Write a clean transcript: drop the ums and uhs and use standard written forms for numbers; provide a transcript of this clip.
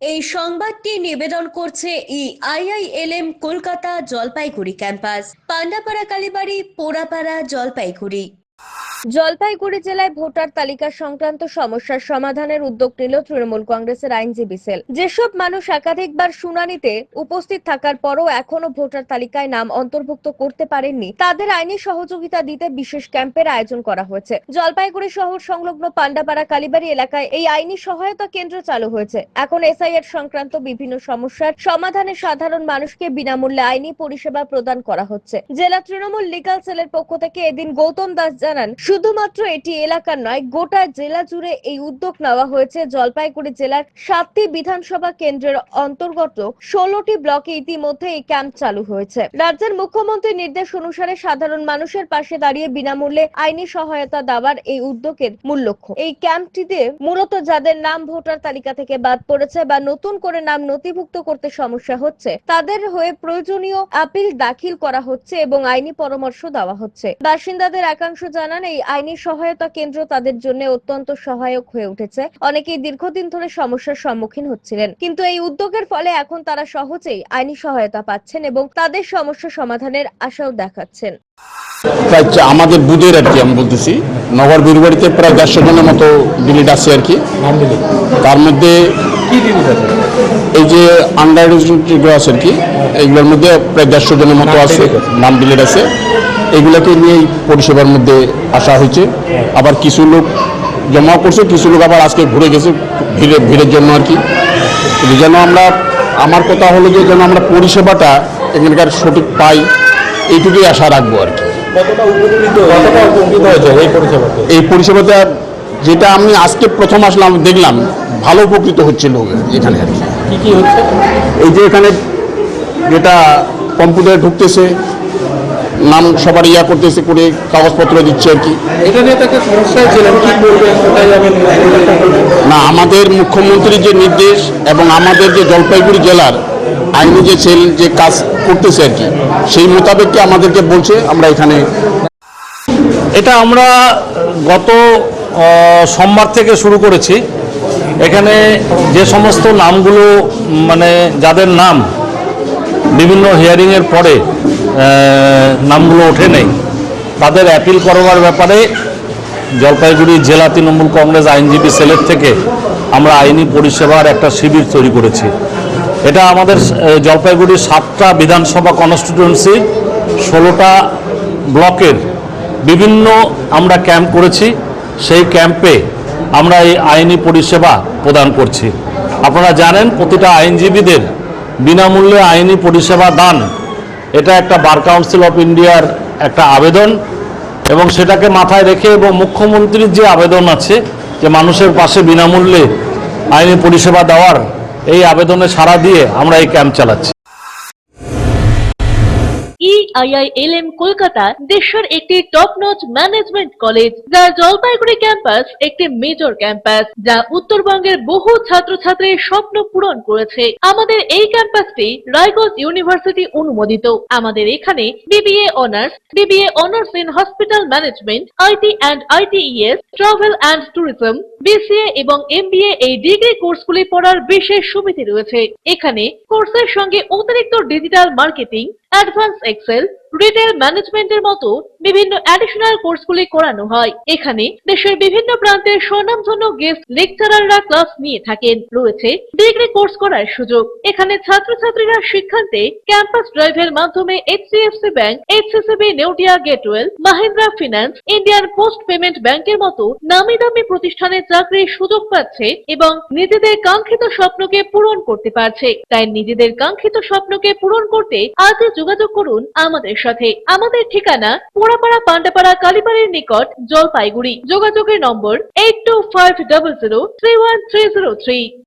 এই সংবাদটি নিবেদন করছে আইআইএলএম কলকাতা জলপাইগুড়ি ক্যাম্পাস, পান্ডাপাড়া কালীবাড়ি, পোড়াপাড়া, জলপাইগুড়ি। জলপাইগুড়ি জেলায় ভোটার তালিকা সংক্রান্ত সমস্যার সমাধানের উদ্যোগ নিল তৃণমূল কংগ্রেসের আইনজীবী সেল। যেসব মানুষ একাধিকবার শুনানিতে উপস্থিত থাকার পরও এখনো ভোটার তালিকায় নাম অন্তর্ভুক্ত করতে পারেননি, তাদের আইনি সহযোগিতা দিতে বিশেষ ক্যাম্পের আয়োজন করা হয়েছে। জলপাইগুড়ি শহর সংলগ্ন পান্ডাপাড়া কালীবাড়ি এলাকায় এই আইনি সহায়তা কেন্দ্র চালু হয়েছে। এখন এসআইআর সংক্রান্ত বিভিন্ন সমস্যার সমাধানে সাধারণ মানুষকে বিনামূল্যে আইনি পরিষেবা প্রদান করা হচ্ছে। জেলা তৃণমূল লিগাল সেলের পক্ষ থেকে এদিন গৌতম দাস জানান, শুধুমাত্র এটি এলাকার নয়, গোটা জেলা জুড়ে এই উদ্যোগ নেওয়া হয়েছে। জলপাইগুড়ি জেলার 7টি বিধানসভা কেন্দ্রের অন্তর্গত 16টি ব্লকে ইতিমধ্যে এই ক্যাম্প চালু হয়েছে। রাজ্যের মুখ্যমন্ত্রীর নির্দেশ অনুসারে সাধারণ মানুষের পাশে দাঁড়িয়ে বিনামূল্যে আইনি সহায়তা দেওয়ার এই উদ্যোগের মূল লক্ষ্য। এই ক্যাম্পটিতে মূলত যাদের নাম ভোটার তালিকা থেকে বাদ পড়েছে বা নতুন করে নাম নথিভুক্ত করতে সমস্যা হচ্ছে, তাদের হয়ে প্রয়োজনীয় আপিল দাখিল করা হচ্ছে এবং আইনি পরামর্শ দেওয়া হচ্ছে। বাসিন্দাদের একাংশ জানান, এই আইনি সহায়তা কেন্দ্র তাদের জন্য অত্যন্ত সহায়ক হয়ে উঠেছে। অনেকেই দীর্ঘদিন ধরে সমস্যার সম্মুখীন হচ্ছিলেন, কিন্তু এই উদ্যোগের ফলে এখন তারা সহজেই আইনি সহায়তা পাচ্ছেন এবং তাদের সমস্যা সমাধানের আশাও দেখাচ্ছেন। আমাদের বুধের আর কি আমি বলতেছি, নগর বীরবাড়িতে প্রায় 150 জনের মতো ডিলিট আছে আর কি। তার মধ্যে এই যে আন্ডার যেগুলো আছে আর কি, এইগুলোর মধ্যে প্রায় 150 জনের মতো আছে, নাম ডিলিট আছে। এগুলোকে নিয়ে পরিষেবার মধ্যে আসা হয়েছে। আবার কিছু লোক জমা করছে, কিছু লোক আবার আজকে ঘুরে গেছে ভিড়ের জন্য আর কি। যেন আমার কথা হলো যে যেন আমরা পরিষেবাটা এখানকার সঠিক পাই, এইটুকুই আশা রাখবো আর কি। এই পরিষেবাটা যেটা আমি আজকে প্রথম আসলাম দেখলাম ভালো উপকৃত হচ্ছে লোক এখানে আর কি। কি হচ্ছে? এই যে এখানে যেটা কম্পিউটারে ঢুকতেছে, নাম সবার করতেছে, করে কাগজপত্র দিচ্ছে আর কি। এটা নিয়ে একটা সমস্যায় ছিলেন, কি করবেন কোথায় যাবেন? না, আমাদের মুখ্যমন্ত্রীর যে নির্দেশ এবং আমাদের যে জলপাইগুড়ি জেলার আইনি যে সেল যে কাজ করতেছে আর কি, সেই মোতাবেককে আমাদেরকে বলছে আমরা এখানে। এটা আমরা গত সোমবার থেকে শুরু করেছি। এখানে যে সমস্ত নামগুলো মানে যাদের নাম বিভিন্ন হিয়ারিংয়ের পরে নামগুলো ওঠে নেই, তাদের অ্যাপিল করবার ব্যাপারে জলপাইগুড়ি জেলা তৃণমূল কংগ্রেস আইনজীবী সেলের থেকে আমরা আইনি পরিষেবার একটা শিবির তৈরি করেছি। এটা আমাদের জলপাইগুড়ির 7টা বিধানসভা কনস্টিটিউয়েন্সির 16টা ব্লকের বিভিন্ন আমরা ক্যাম্প করেছি। সেই ক্যাম্পে আমরা এই আইনি পরিষেবা প্রদান করছি। আপনারা জানেন, প্রতিটা আইনজীবীদের বিনামূল্যে আইনি পরিষেবা দান, এটা একটা বার কাউন্সিল অফ ইন্ডিয়ার একটা আবেদন, এবং সেটাকে মাথায় রেখে এবং মুখ্যমন্ত্রীর যে আবেদন আছে যে মানুষের পাশে বিনামূল্যে আইনি পরিষেবা দেওয়ার, এই আবেদনে সাড়া দিয়ে আমরা এই ক্যাম্প চালাচ্ছি। আইআইএলএম কলকাতা দেশের একটি টপ নচ ম্যানেজমেন্ট কলেজ, যার জলপাইগুড়ি ক্যাম্পাস একটি মেজর ক্যাম্পাস, যা উত্তরবঙ্গের বহু ছাত্রছাত্রীর স্বপ্ন পূরণ করেছে। আমাদের এই ক্যাম্পাসটি রায়গঞ্জ ইউনিভার্সিটি অনুমোদিত। আমাদের এখানে BBA honours in hospital management, IT and ITES, travel and tourism, BCA এবং এমবিএ এই ডিগ্রি কোর্সগুলি পড়ার বিশেষ সুবিধা রয়েছে। এখানে কোর্সের সঙ্গে অতিরিক্ত digital marketing, advance excel, retail ম্যানেজমেন্টের মতো বিভিন্ন অ্যাডিশনাল কোর্সগুলি করানো হয়। এখানে দেশের বিভিন্ন প্রান্তের স্বনামধন্য গেস্ট লেকচারাররা ক্লাস নিয়ে থাকেন। রয়েছে ডিগ্রি কোর্স করার সুযোগ। এখানে ছাত্রছাত্রীরা শিক্ষান্তে ক্যাম্পাস ড্রাইভের মাধ্যমে HDFC bank, HSBC Neotia Getwel, Mahindra finance, Indian post payment ব্যাংকের মতো নামি দামি প্রতিষ্ঠানে চাকরির সুযোগ পাচ্ছে এবং নিজেদের কাঙ্ক্ষিত স্বপ্নকে পূরণ করতে পারছে। তাই নিজেদের কাঙ্ক্ষিত স্বপ্নকে পূরণ করতে আজই যোগাযোগ করুন আমাদের সাথে। আমাদের ঠিকানা পোড়াপাড়া পান্ডাপাড়া কালীবাড়ির নিকট, জলপাইগুড়ি। যোগাযোগের নম্বর 8250031303।